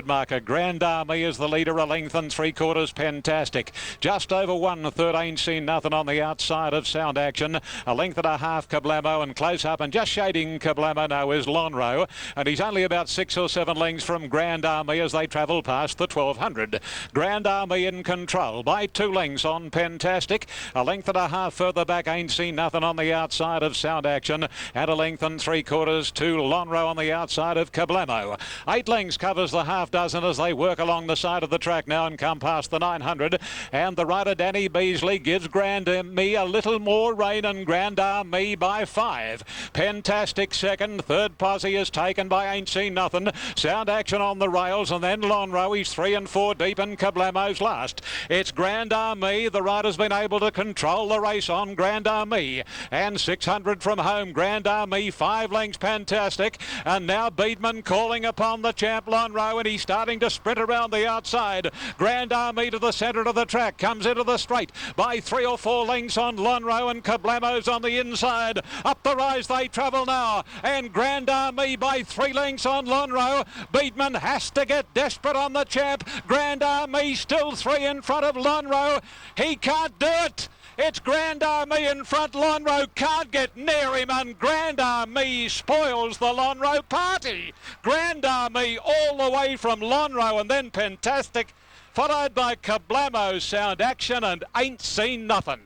Marker. Grand Army is the leader, a length and 3/4 Fantastic. Just over 1/3 Ain't Seen Nothing on the outside of Sound Action. A length and a half Kablamo, and close up and just shading Kablamo now is Lonhro, and he's only about 6 or 7 lengths from Grand Army as they travel past the 1200. Grand Army in control by 2 lengths on Fantastic. A length and a half further back Ain't Seen Nothing on the outside of Sound Action, and a length and 3/4 to Lonhro on the outside of Kablamo. 8 lengths covers the half dozen as they work along the side of the track now and come past the 900, and the rider Danny Beasley gives Grand Army a little more rain, and Grand Army by 5. Fantastic second. Third posse is taken by Ain't Seen Nothing. Sound Action on the rails, and then Lonhro. He's 3 and 4 deep, and Kablamo's last. It's Grand Army. The rider's been able to control the race on Grand Army, and 600 from home. Grand Army 5 lengths Fantastic, and now Beedman calling upon the champ Lonhro, and he's starting to sprint around the outside. Grand Army to the centre of the track, comes into the straight by 3 or 4 lengths on Lonhro, and Kablamo's on the inside. Up the rise they travel now, and Grand Army by 3 lengths on Lonhro. Beedman has to get desperate on the champ. Grand Army still 3 in front of Lonhro. He can't do it. It's Grand Army in front. Lonhro can't get near him, and Grand Army spoils the Lonhro party. Grand Army all the way from Lonhro, and then Fantastic, followed by Kablamo, Sound Action, and Ain't Seen Nothing.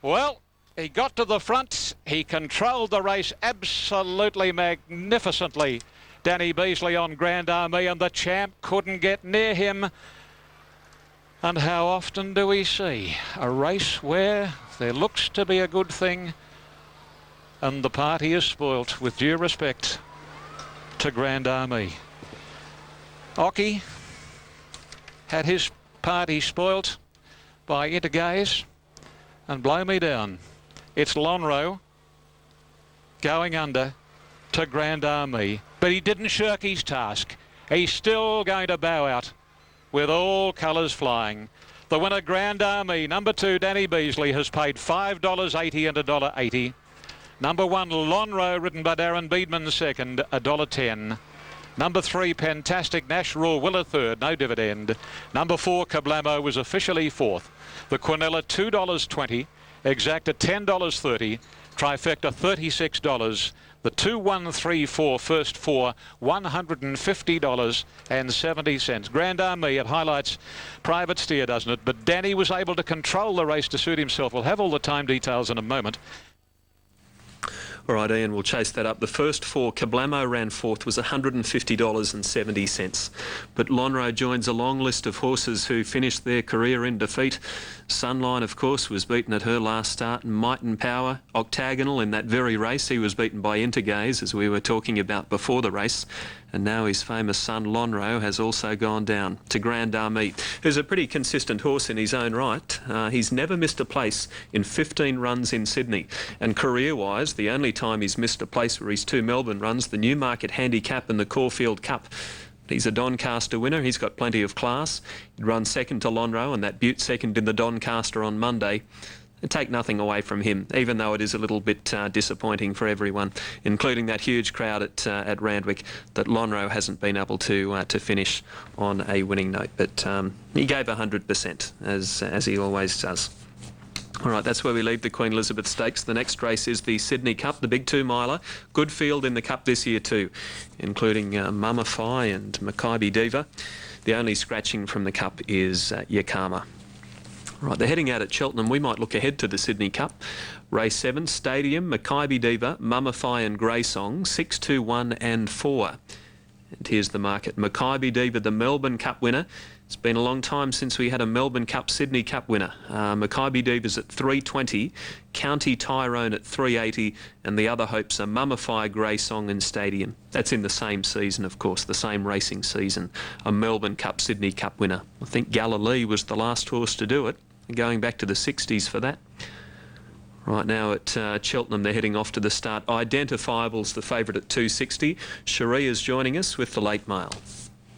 Well, he got to the front. He controlled the race absolutely magnificently. Danny Beasley on Grand Army, and the champ couldn't get near him. And how often do we see a race where there looks to be a good thing and the party is spoilt, with due respect to Grand Army? Occy had his party spoilt by Intergaze, and blow me down, it's Lonhro going under to Grand Army, but he didn't shirk his task. He's still going to bow out with all colours flying. The winner, Grand Army. Number 2, Danny Beasley, has paid $5.80 and $1.80. Number 1, Lonhro, ridden by Darren Beedman, second, $1.10. Number 3, Fantastic, Nash Rule Willer, third, no dividend. Number 4, Kablamo, was officially fourth. The Quinella, $2.20. Exacta, $10.30. Trifecta, $36. The 2, 1, 3, 4 first 4, $150.70. Grand Army, it highlights private steer, doesn't it? But Danny was able to control the race to suit himself. We'll have all the time details in a moment. All right, Ian, we'll chase that up. The first 4, Kablamo ran fourth, was $150.70. But Lonhro joins a long list of horses who finished their career in defeat. Sunline, of course, was beaten at her last start. Might and Power, Octagonal in that very race. He was beaten by Intergaze, as we were talking about before the race. And now his famous son, Lonhro, has also gone down to Grand Army, who's a pretty consistent horse in his own right. He's never missed a place in 15 runs in Sydney. And career-wise, the only time he's missed a place were his 2 Melbourne runs, the Newmarket Handicap and the Caulfield Cup. He's a Doncaster winner. He's got plenty of class. He'd run second to Lonhro, and that Butte second in the Doncaster on Monday. Take nothing away from him, even though it is a little bit disappointing for everyone, including that huge crowd at Randwick, that Lonhro hasn't been able to finish on a winning note. But he gave 100%, as he always does. All right, that's where we leave the Queen Elizabeth Stakes. The next race is the Sydney Cup, the big 2-miler. Good field in the Cup this year too, including Mumify and Makybe Diva. The only scratching from the Cup is Yakama. Right, they're heading out at Cheltenham. We might look ahead to the Sydney Cup. Race 7, Stadium, Makybe Diva, Mumify and Grey Song, 6, 2, 1 and 4. And here's the market. Makybe Diva, the Melbourne Cup winner. It's been a long time since we had a Melbourne Cup, Sydney Cup winner. Makybe Diva's at $3.20, County Tyrone at $3.80, and the other hopes are Mumify, Grey Song and Stadium. That's in the same season, of course, the same racing season. A Melbourne Cup, Sydney Cup winner. I think Galilee was the last horse to do it, going back to the 60s for that. Right now at Cheltenham, they're heading off to the start. Identifiable's the favourite at $2.60. Cherie is joining us with the late mail.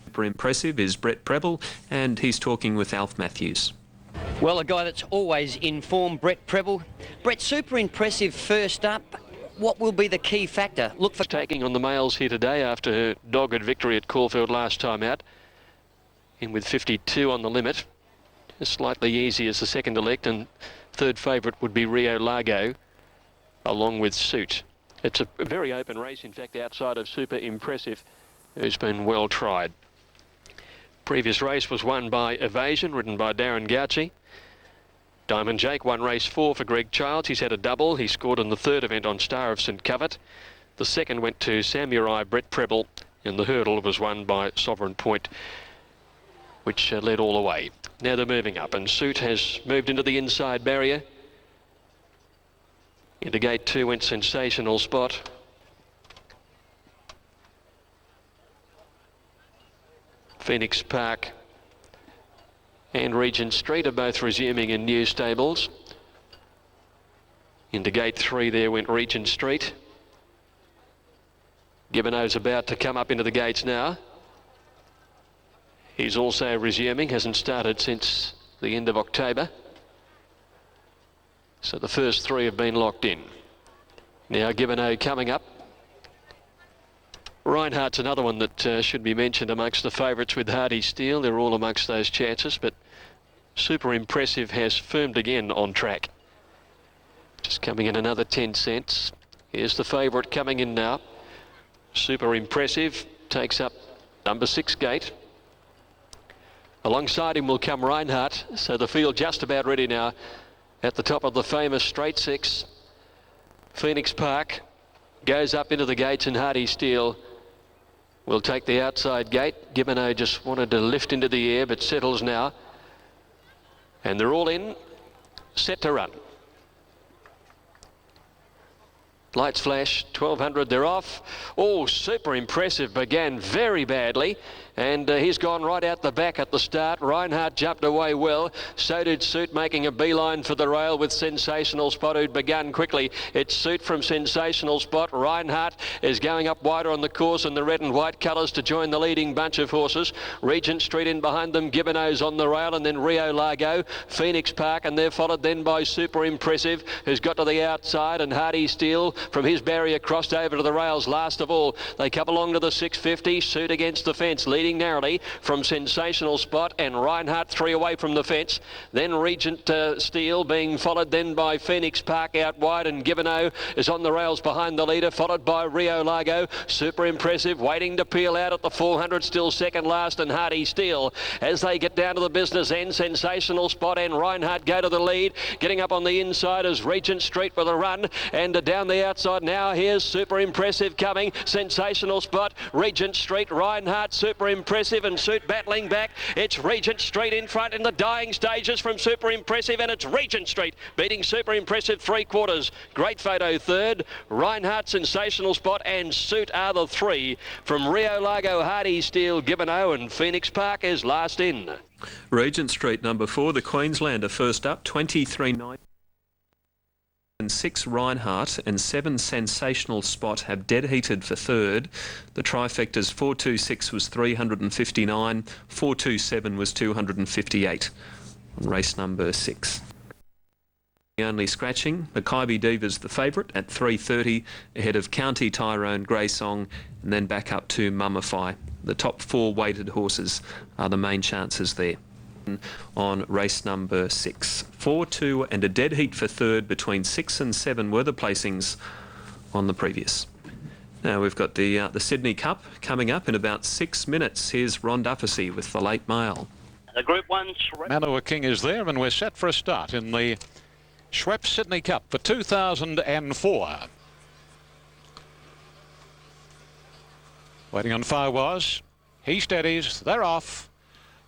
Super impressive is Brett Preble, and he's talking with Alf Matthews. Well, a guy that's always in form, Brett Preble. Brett, super impressive first up. what will be the key factor? Look for Taking on the males here today after her dogged victory at Caulfield last time out. In with 52 on the limit. Slightly easy as the second elect, and third favourite would be Rio Largo, along with Suit. It's a very open race, in fact, outside of Super Impressive, who's been well tried. Previous race was won by Evasion, ridden by Darren Gauci. Diamond Jake won race 4 for Greg Childs. He's had a double. He scored in the third event on Star of St Covert. The second went to Samurai Brett Preble, and the hurdle was won by Sovereign Point, which led all the way. Now they're moving up, and Suit has moved into the inside barrier. Into gate 2 went Sensational Spot. Phoenix Park and Regent Street are both resuming in new stables. Into gate 3 there went Regent Street. Gibbonneau's about to come up into the gates now. He's also resuming, hasn't started since the end of October. So the first 3 have been locked in. Now Gibbonneau coming up. Reinhardt's another one that should be mentioned amongst the favourites with Hardy Steel. They're all amongst those chances, but Super Impressive has firmed again on track. Just coming in another 10 cents. Here's the favourite coming in now. Super Impressive takes up number 6 gate. Alongside him will come Reinhardt, so the field just about ready now at the top of the famous straight 6. Phoenix Park goes up into the gates, and Hardy Steel will take the outside gate. Gibbonneau just wanted to lift into the air, but settles now. And they're all in, set to run. Lights flash, 1200, they're off. Oh, Super Impressive began very badly, and he's gone right out the back at the start. Reinhardt jumped away well. So did Suit, making a beeline for the rail with Sensational Spot, who'd begun quickly. It's Suit from Sensational Spot. Reinhardt is going up wider on the course in the red and white colours to join the leading bunch of horses. Regent Street in behind them. Gibbonneau's on the rail, and then Rio Largo, Phoenix Park, and they're followed then by Super Impressive, who's got to the outside, and Hardy Steel from his barrier crossed over to the rails last of all. They come along to the 650. Suit against the fence, leading narrowly from Sensational Spot, and Reinhardt 3 away from the fence. Then Regent Steel being followed then by Phoenix Park out wide, and Gibbonneau is on the rails behind the leader, followed by Rio Largo. Super Impressive waiting to peel out at the 400, still second last, and Hardy Steel as they get down to the business end. Sensational Spot and Reinhardt go to the lead. Getting up on the inside is Regent Street with a run, and down the outside now here's Super Impressive coming. Sensational Spot, Regent Street, Reinhardt, Super Impressive, and Suit battling back. It's Regent Street in front in the dying stages from Super Impressive, and it's Regent Street beating Super Impressive 3/4. Great Photo third. Reinhardt, Sensational Spot, and Suit are the 3 from Rio Largo, Hardy Steel, Gibbonneau, and Phoenix Park is last in. Regent Street number 4, the Queenslander first up, 23.9. And 6 Reinhardt and 7 Sensational Spot have dead heated for third. The trifectas 426 was 359, 427 was 258 on race number 6. The only scratching, Mackay Diva's the favourite at 330, ahead of County Tyrone, Grey Song, and then back up to Mummify. The top 4 weighted horses are the main chances there. On race number 6, 4, 2 and a dead heat for third. Between 6 and 7 were the placings on the previous. Now we've got the Sydney Cup coming up in about 6 minutes. Here's Ron Duffy with the late mail. The Group 1... Manua King is there, and we're set for a start in the Schweppes Sydney Cup for 2004. Waiting on Fawaz. He steadies. They're off.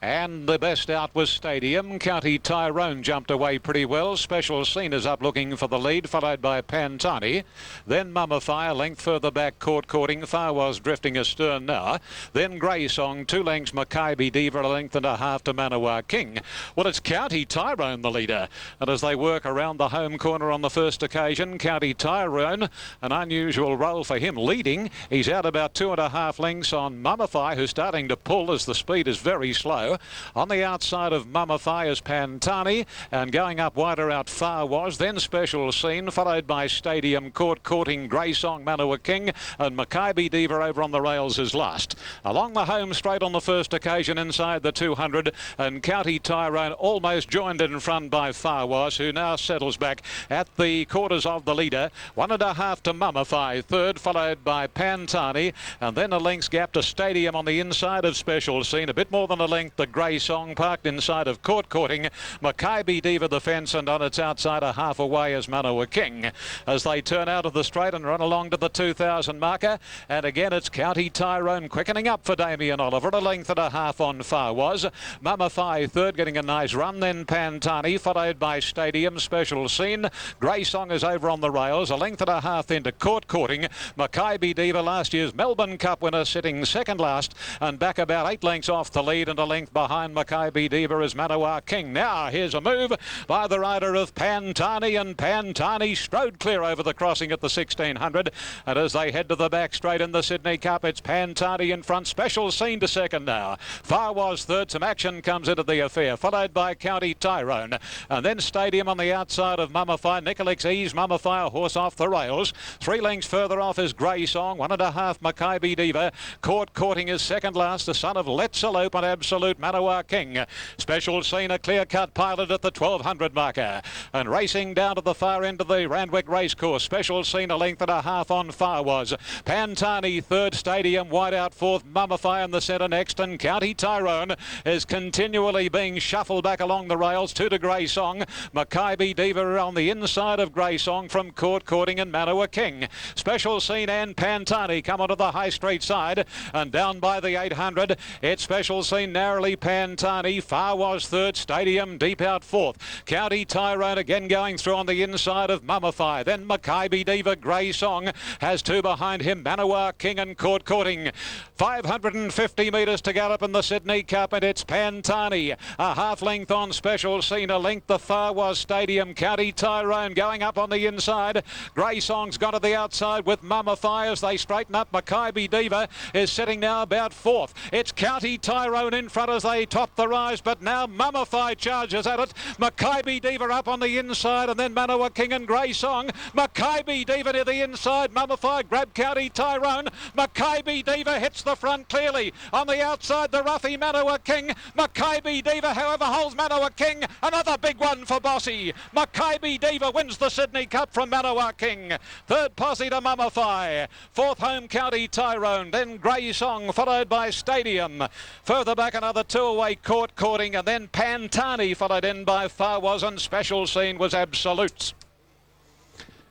And the best out was Stadium. County Tyrone jumped away pretty well. Special Scene is up looking for the lead, followed by Pantani. Then Mummify, a length further back, courting. Fawaz drifting astern now. Then Grey Song, 2 lengths Mackay Diva, a length and a half to Manawar King. Well, it's County Tyrone the leader. And as they work around the home corner on the first occasion, County Tyrone, an unusual role for him, leading. He's out about 2.5 lengths on Mummify, who's starting to pull as the speed is very slow. go. On the outside of Mumify is Pantani, and going up wider out Far Was, then Special Scene, followed by Stadium Court, courting Grey Song, Manawa King, and Maccabi Diva over on the rails is last. Along the home straight on the first occasion inside the 200, and County Tyrone almost joined in front by Far Was, who now settles back at the quarters of the leader. 1.5 to Mumify, third, followed by Pantani, and then a length's gap to Stadium on the inside of Special Scene. A bit more than a length, the Grey Song parked inside of Court courting Maccabi Diva the fence, and on its outside a half away is Manawa King as they turn out of the straight and run along to the 2,000 marker. And again it's County Tyrone quickening up for Damien Oliver, a length and a half on Far Was. Mumify third, getting a nice run, then Pantani, followed by Stadium, Special Scene. Grey Song is over on the rails, a length and a half into Court courting Maccabi Diva, last year's Melbourne Cup winner, sitting second last and back about 8 lengths off the lead, and a length behind Maccabi Diva is Manawa King. Now here's a move by the rider of Pantani, and Pantani strode clear over the crossing at the 1600, and as they head to the back straight in the Sydney Cup, it's Pantani in front, Special Scene to second now. Far Was third, some action comes into the affair, followed by County Tyrone, and then Stadium on the outside of Mumify. Nicolix Ease, Mumify, a horse off the rails. 3 lengths further off is Grey Song, 1.5 Maccabi Diva. Court courting is second last, the son of Let's Elope and Absolute Manawa King. Special Scene, a clear-cut pilot at the 1200 marker, and racing down to the far end of the Randwick Racecourse. Special Scene, a length and a half on Far Was. Pantani third, Stadium wide out fourth, Mumify in the centre next, and County Tyrone is continually being shuffled back along the rails. 2 to Grey Song. Maccabi Diva on the inside of Grey Song from Court courting and Manawa King. Special Scene and Pantani come onto the High Street side, and down by the 800 it's Special Scene, narrowly Pantani. Far Was third, Stadium deep out fourth. County Tyrone again going through on the inside of Mumify. Then Maccabi Diva, Grey Song has 2 behind him, Manawa King and Court courting. 550 metres to gallop in the Sydney Cup, and it's Pantani a half length on Special Scene, a length the Far Was, Stadium. County Tyrone going up on the inside. Grey Song's gone to the outside with Mumify as they straighten up. Maccabi Diva is sitting now about fourth. It's County Tyrone in front as they top the rise, but now Mumify charges at it. Maccabi Diva up on the inside, and then Manawa King and Grey Song. Maccabi Diva to the inside. Mumify grab County Tyrone. Maccabi Diva hits the front clearly. On the outside, the roughy Manawa King. Maccabi Diva, however, holds Manawa King. Another big one for Bossy. Maccabi Diva wins the Sydney Cup from Manawa King. Third posse to Mumify. Fourth home County Tyrone. Then Grey Song, followed by Stadium. Further back another 2 away Court courting, and then Pantani followed in by Far Was, and Special Scene was Absolute.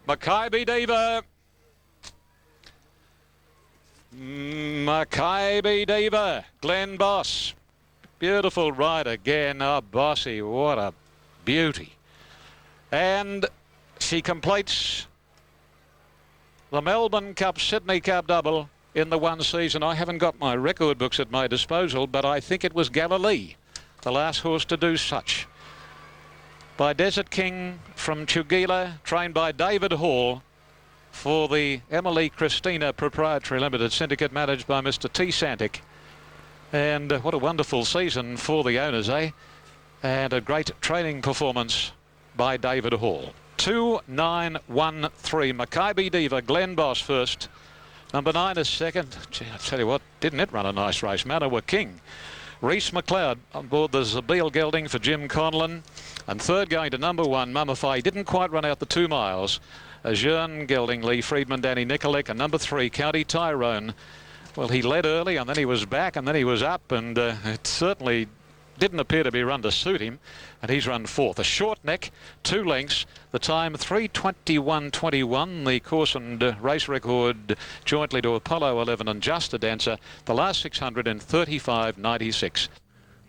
Maccabi Diva. Maccabi Diva. Glenn Boss. Beautiful ride again. Oh, Bossy, what a beauty. And she completes the Melbourne Cup, Sydney Cup double in the one season. I haven't got my record books at my disposal, but I think it was Galilee, the last horse to do such. By Desert King from Tugela, trained by David Hall for the Emily Christina Proprietary Limited Syndicate, managed by Mr. T. Santic. And what a wonderful season for the owners, eh? And a great training performance by David Hall. 2-9-1-3. Maccabi Diva, Glenn Boss first. Number 9 is second. Gee, I tell you what, didn't it run a nice race? Manawa King. Reese McLeod on board the Zabeel gelding for Jim Conlon. And third going to number 1, Mumify. Didn't quite run out the 2 miles. Jean Gelding, Lee Friedman, Danny Nikolic, and number 3, County Tyrone. Well, he led early, and then he was back, and then he was up, and it certainly didn't appear to be run to suit him, and he's run fourth. A short neck, 2 lengths, the time 3:21.21, the course and race record jointly to Apollo 11 and Just a Dancer, the last 600 in 35.96.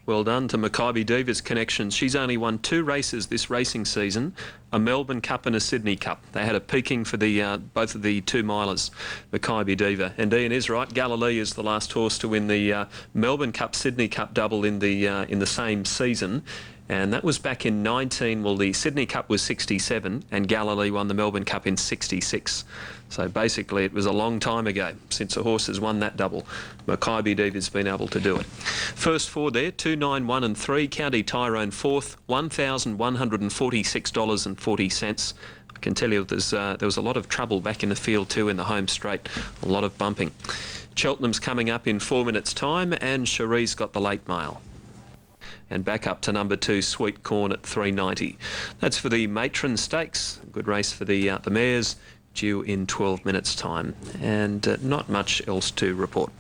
Well done to Maccabi Diva's connections. She's only won 2 races this racing season, a Melbourne Cup and a Sydney Cup. They had a peaking for the both of the 2-milers, Maccabi Diva. And Ian is right, Galilee is the last horse to win the Melbourne Cup, Sydney Cup double in the same season. And that was back in 19. Well, the Sydney Cup was 67 and Galilee won the Melbourne Cup in 66. So basically it was a long time ago since a horse has won that double. Makybe Diva's been able to do it. First four there, 2, 9, 1 and 3. County Tyrone fourth, $1,146.40. I can tell you there was a lot of trouble back in the field too in the home straight. A lot of bumping. Cheltenham's coming up in 4 minutes' time and Cherie's got the late mail. And back up to number 2, Sweet Corn at $3.90. That's for the Matron Stakes. Good race for the mares, due in 12 minutes' time. And not much else to report.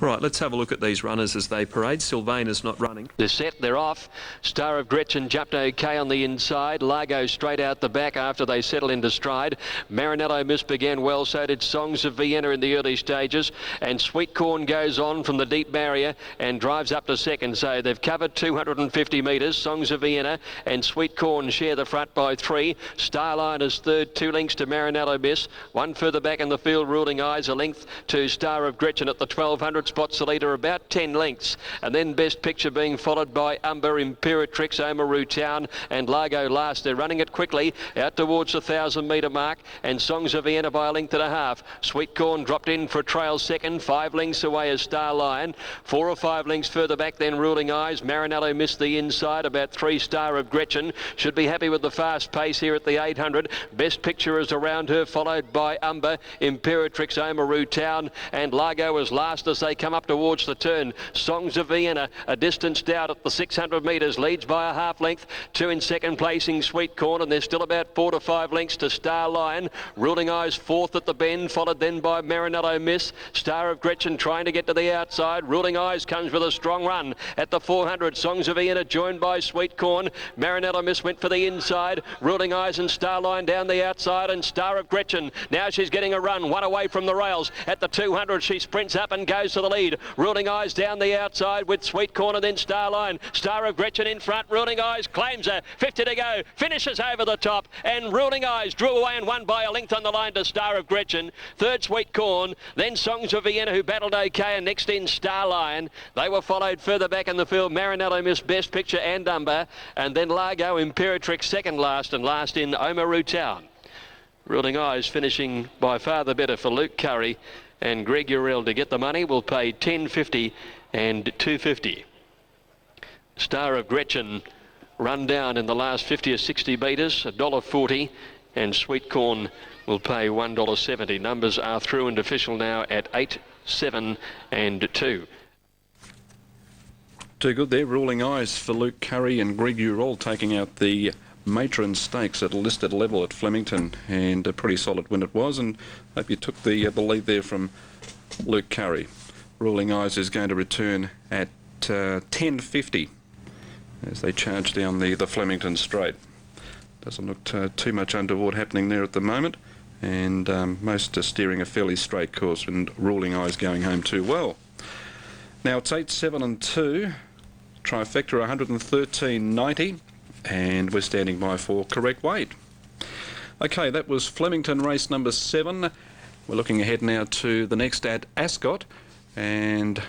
All right, let's have a look at these runners as they parade. Sylvain not running. They're set, they're off. Star of Gretchen jumped okay on the inside. Largo straight out the back after they settle into stride. Marinello Miss began well, so did Songs of Vienna in the early stages. And Sweet Corn goes on from the deep barrier and drives up to second. So they've covered 250 metres. Songs of Vienna and Sweet Corn share the front by 3. Starline is third, 2 lengths to Marinello Miss. One further back in the field, Ruling Eyes a length to Star of Gretchen at the 1200. Spots the leader about 10 lengths, and then Best Picture being followed by Umber, Imperatrix, Oamaru Town and Largo last. They're running it quickly out towards the 1,000 metre mark, and Songs of Vienna by a length and a half. Sweet Corn dropped in for a trail second, 5 lengths away as Star Lion. 4 or 5 lengths further back then Ruling Eyes. Marinello missed the inside, about 3 Star of Gretchen. Should be happy with the fast pace here at the 800. Best Picture is around her, followed by Umber, Imperatrix, Oamaru Town and Largo as last as they come up towards the turn. Songs of Vienna a distance out at the 600 metres, leads by a half length. 2 in second placing Sweet Corn, and there's still about 4 to 5 lengths to Star Lion. Ruling Eyes fourth at the bend, followed then by Marinello Miss. Star of Gretchen trying to get to the outside. Ruling Eyes comes with a strong run at the 400. Songs of Vienna joined by Sweet Corn. Marinello Miss went for the inside. Ruling Eyes and Star Lion down the outside, and Star of Gretchen now she's getting a run, one away from the rails. At the 200 she sprints up and goes to the lead. Ruling Eyes down the outside with Sweet Corn and then Starline. Star of Gretchen in front. Ruling Eyes claims her. 50 to go. Finishes over the top. And Ruling Eyes drew away and won by a length on the line to Star of Gretchen. Third Sweet Corn. Then Songs of Vienna, who battled okay, and next in Starline. They were followed further back in the field. Marinello Miss, Best Picture and Umber. And then Largo, Imperatrix second last, and last in Oamaru Town. Ruling Eyes finishing by far the better for Luke Curry, and Greg Urell to get the money will pay $10.50 and $2.50. Star of Gretchen run down in the last 50 or 60 metres, $1.40, and Sweet Corn will pay $1.70. Numbers are through and official now at 8, 7 and 2. Too good there. Ruling Eyes for Luke Curry and Greg Urell taking out the Matron Stakes at a listed level at Flemington, and a pretty solid win it was, and hope you took the lead there from Luke Curry. Ruling Eyes is going to return at 10.50 as they charge down the Flemington Straight. Doesn't look too much untoward happening there at the moment, and most are steering a fairly straight course, and Ruling Eyes going home too well. Now it's 8, 7 and 2. Trifecta 113.90. And we're standing by for correct weight. Okay, that was Flemington race number 7. We're looking ahead now to the next at Ascot, and